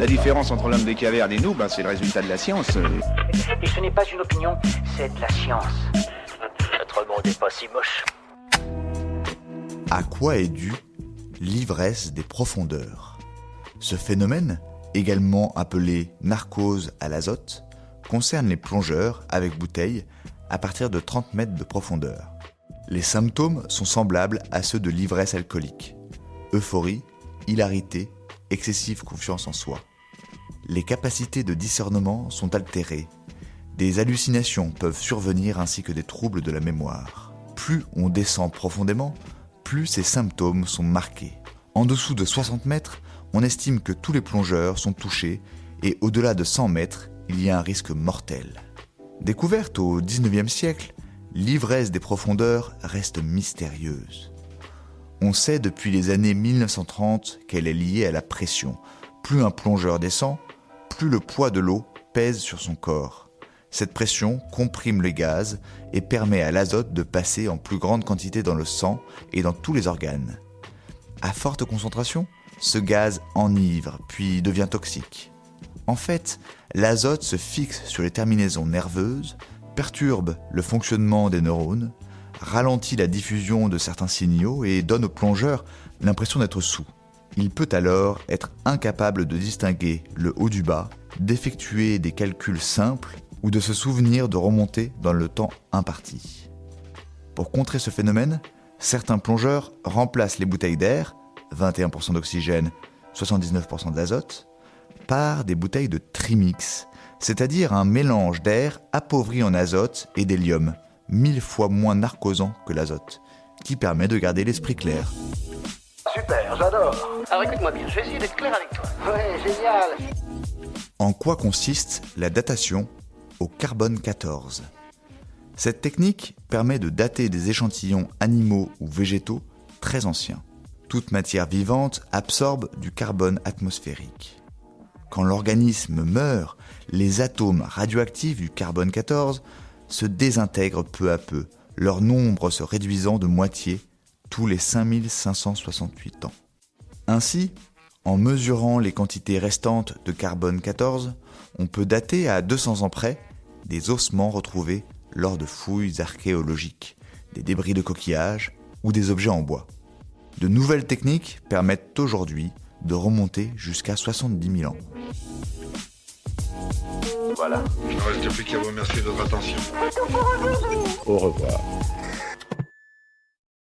La différence entre l'homme des cavernes et nous, c'est le résultat de la science. Et ce n'est pas une opinion, c'est de la science. Notre monde n'est pas si moche. À quoi est due l'ivresse des profondeurs? Ce phénomène, également appelé narcose à l'azote, concerne les plongeurs avec bouteille à partir de 30 mètres de profondeur. Les symptômes sont semblables à ceux de l'ivresse alcoolique. Euphorie, hilarité, excessive confiance en soi. Les capacités de discernement sont altérées. Des hallucinations peuvent survenir ainsi que des troubles de la mémoire. Plus on descend profondément, plus ces symptômes sont marqués. En dessous de 60 mètres, on estime que tous les plongeurs sont touchés et au-delà de 100 mètres, il y a un risque mortel. Découverte au XIXe siècle, l'ivresse des profondeurs reste mystérieuse. On sait depuis les années 1930 qu'elle est liée à la pression. Plus un plongeur descend, plus le poids de l'eau pèse sur son corps. Cette pression comprime les gaz et permet à l'azote de passer en plus grande quantité dans le sang et dans tous les organes. À forte concentration, ce gaz enivre puis devient toxique. En fait, l'azote se fixe sur les terminaisons nerveuses, perturbe le fonctionnement des neurones, ralentit la diffusion de certains signaux et donne au plongeur l'impression d'être saoul. Il peut alors être incapable de distinguer le haut du bas, d'effectuer des calculs simples ou de se souvenir de remonter dans le temps imparti. Pour contrer ce phénomène, certains plongeurs remplacent les bouteilles d'air, 21% d'oxygène, 79% d'azote, par des bouteilles de trimix, c'est-à-dire un mélange d'air appauvri en azote et d'hélium, 1000 fois moins narcosant que l'azote, qui permet de garder l'esprit clair. Super, j'adore. Alors écoute-moi bien, je vais essayer d'être clair avec toi. Ouais, génial. En quoi consiste la datation au carbone 14 ? Cette technique permet de dater des échantillons animaux ou végétaux très anciens. Toute matière vivante absorbe du carbone atmosphérique. Quand l'organisme meurt, les atomes radioactifs du carbone 14 se désintègrent peu à peu, leur nombre se réduisant de moitié tous les 5568 ans. Ainsi, en mesurant les quantités restantes de carbone 14, on peut dater à 200 ans près des ossements retrouvés lors de fouilles archéologiques, des débris de coquillages ou des objets en bois. De nouvelles techniques permettent aujourd'hui de remonter jusqu'à 70 000 ans. Voilà. Il ne reste plus qu'à vous remercier de votre attention. Au revoir.